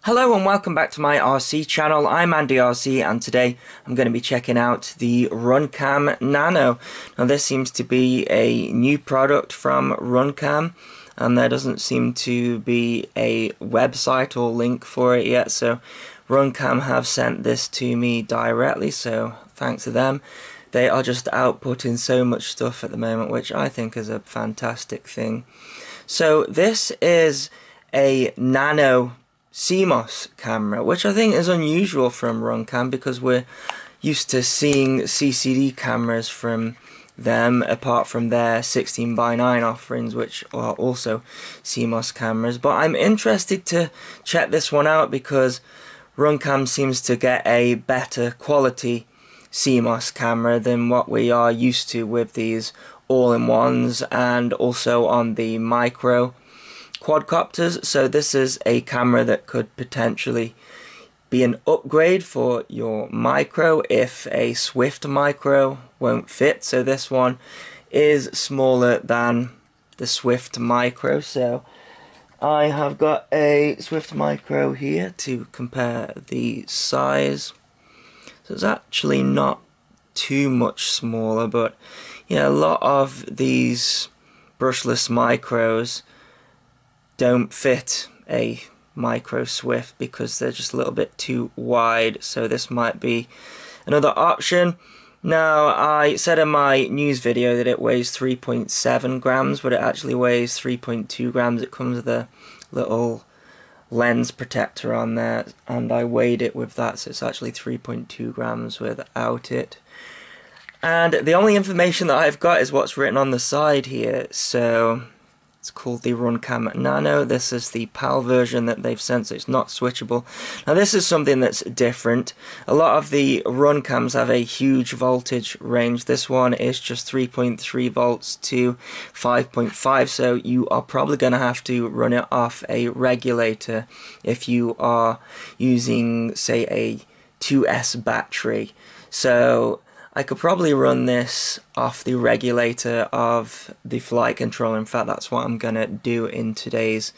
Hello and welcome back to my RC channel. I'm AndyRC and today I'm going to be checking out the RunCam Nano. Now this seems to be a new product from RunCam and there doesn't seem to be a website or link for it yet, so RunCam have sent this to me directly, so thanks to them. They are just outputting so much stuff at the moment, which I think is a fantastic thing. So this is a nano CMOS camera, which I think is unusual from RunCam because we're used to seeing CCD cameras from them apart from their 16:9 offerings, which are also CMOS cameras. But I'm interested to check this one out because RunCam seems to get a better quality CMOS camera than what we are used to with these all-in-ones and also on the micro quadcopters. So this is a camera that could potentially be an upgrade for your micro if a Swift micro won't fit. So this one is smaller than the Swift micro, so I have got a Swift micro here to compare the size. So it's actually not too much smaller, but yeah, a lot of these brushless micros don't fit a micro Swift because they're just a little bit too wide, so this might be another option. Now, I said in my news video that it weighs 3.7 grams, but it actually weighs 3.2 grams. It comes with a little lens protector on there, and I weighed it with that, so it's actually 3.2 grams without it. And the only information that I've got is what's written on the side here. So it's called the RunCam Nano. This is the PAL version that they've sent, so it's not switchable. Now this is something that's different. A lot of the RunCams have a huge voltage range. This one is just 3.3 volts to 5.5, so you are probably going to have to run it off a regulator if you are using, say, a 2S battery. So I could probably run this off the regulator of the flight controller. In fact, that's what I'm going to do in today's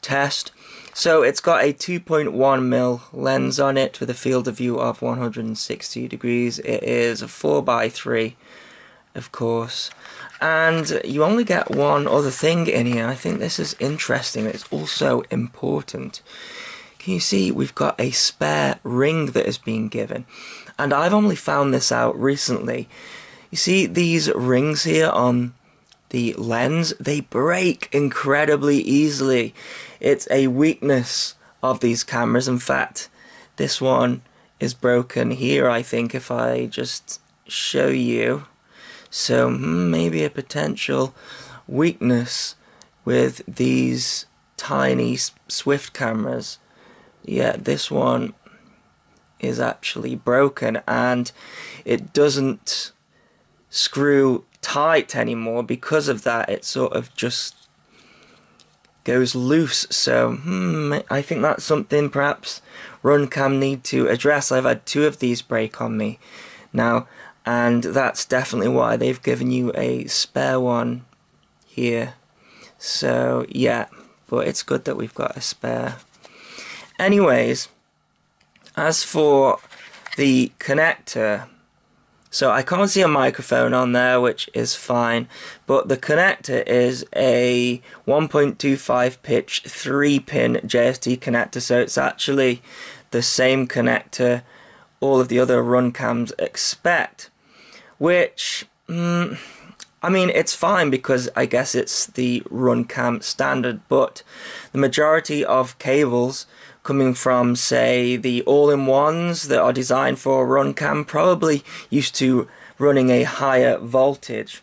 test. So it's got a 2.1mm lens on it with a field of view of 160 degrees. It is a 4x3, of course. And you only get one other thing in here. I think this is interesting. It's also important. Can you see we've got a spare ring that is being given? And I've only found this out recently. You see these rings here on the lens? They break incredibly easily. It's a weakness of these cameras. In fact, this one is broken here, I think, if I just show you. So maybe a potential weakness with these tiny Swift cameras. Yeah, this one is actually broken and it doesn't screw tight anymore. Because of that, it sort of just goes loose. So I think that's something perhaps RunCam need to address. I've had two of these break on me now, and that's definitely why they've given you a spare one here. So yeah, but it's good that we've got a spare. Anyways, as for the connector, so I can't see a microphone on there, which is fine, but the connector is a 1.25 pitch 3-pin JST connector, so it's actually the same connector all of the other RunCams expect, which, I mean, it's fine because I guess it's the RunCam standard, but the majority of cables coming from, say, the all-in-ones that are designed for RunCam probably used to running a higher voltage.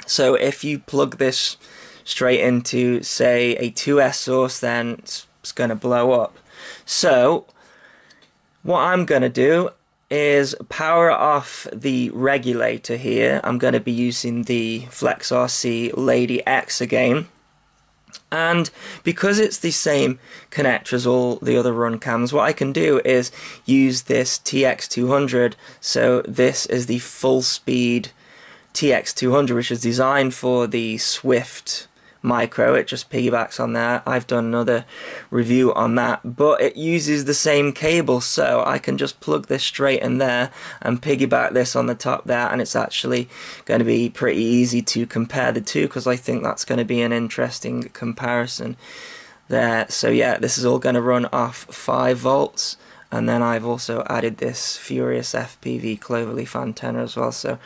So if you plug this straight into, say, a 2S source, then it's going to blow up. So what I'm going to do is power off the regulator here. I'm going to be using the FlexRC Lady X again. And because it's the same connector as all the other RunCams, what I can do is use this TX200. So this is the full speed TX200, which is designed for the Swift micro. It just piggybacks on there. I've done another review on that, but it uses the same cable, so I can just plug this straight in there and piggyback this on the top there, and it's actually going to be pretty easy to compare the two, because I think that's going to be an interesting comparison there. So yeah, this is all going to run off 5 volts. And then I've also added this Furious FPV Cloverleaf antenna as well, so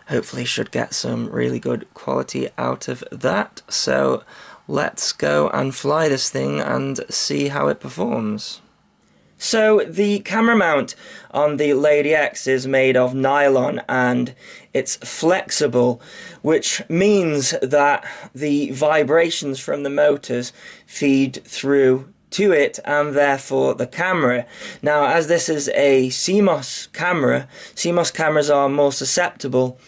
hopefully should get some really good quality out of that. So let's go and fly this thing and see how it performs. So the camera mount on the Lady X is made of nylon and it's flexible, which means that the vibrations from the motors feed through to it and therefore the camera. Now, as this is a CMOS camera, CMOS cameras are more susceptible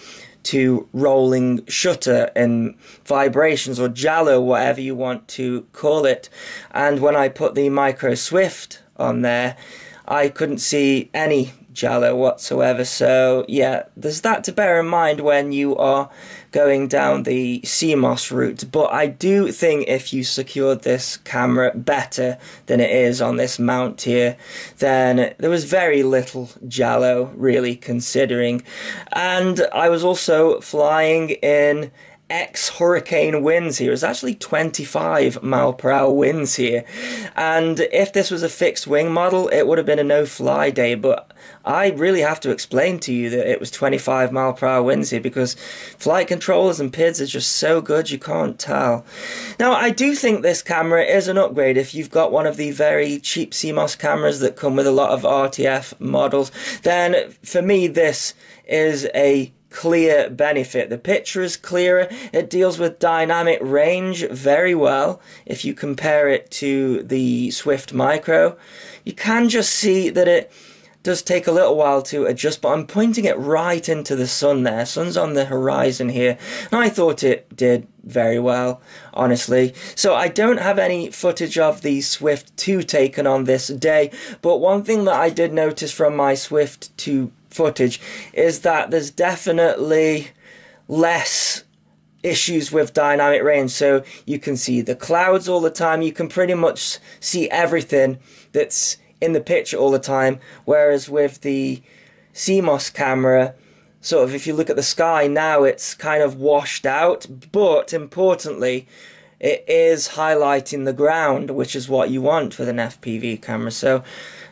to rolling shutter and vibrations, or jallo, whatever you want to call it. And when I put the Micro Swift on there, I couldn't see any jallo whatsoever. So yeah, there's that to bear in mind when you are going down the CMOS route. But I do think if you secured this camera better than it is on this mount here, then there was very little jallo really, considering. And I was also flying in ex-hurricane winds here. It's actually 25 mile per hour winds here, and if this was a fixed wing model, it would have been a no-fly day. But I really have to explain to you that it was 25 mile per hour winds here, because flight controllers and PIDs are just so good you can't tell. Now, I do think this camera is an upgrade if you've got one of the very cheap CMOS cameras that come with a lot of RTF models. Then for me, this is a clear benefit. The picture is clearer. It deals with dynamic range very well. If you compare it to the Swift Micro, you can just see that it does take a little while to adjust, but I'm pointing it right into the sun there. Sun's on the horizon here, and I thought it did very well, honestly. So I don't have any footage of the Swift 2 taken on this day, but one thing that I did notice from my Swift 2 footage is that there's definitely less issues with dynamic range. So you can see the clouds all the time, you can pretty much see everything that's in the picture all the time, whereas with the CMOS camera, sort of if you look at the sky now, it's kind of washed out, but importantly it is highlighting the ground, which is what you want with an FPV camera. So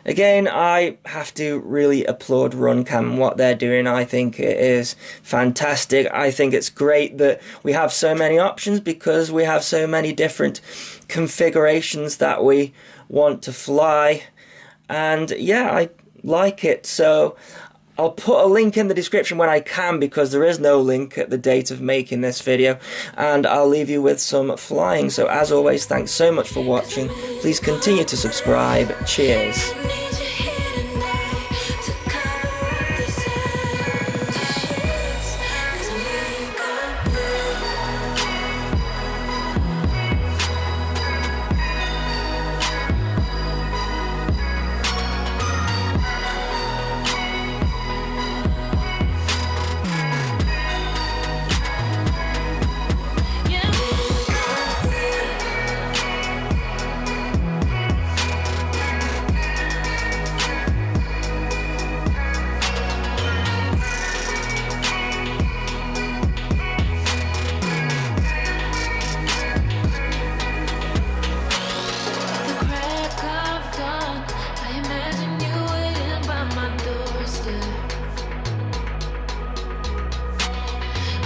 again, I have to really applaud RunCam and what they're doing. I think it is fantastic. I think it's great that we have so many options, because we have so many different configurations that we want to fly. And yeah, I like it. So I'll put a link in the description when I can, because there is no link at the date of making this video, and I'll leave you with some flying. So as always, thanks so much for watching. Please continue to subscribe. Cheers.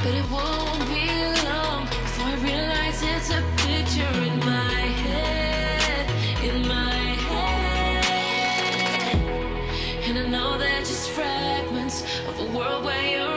But it won't be long before I realize it's a picture in my head, And I know they're just fragments of a world where you're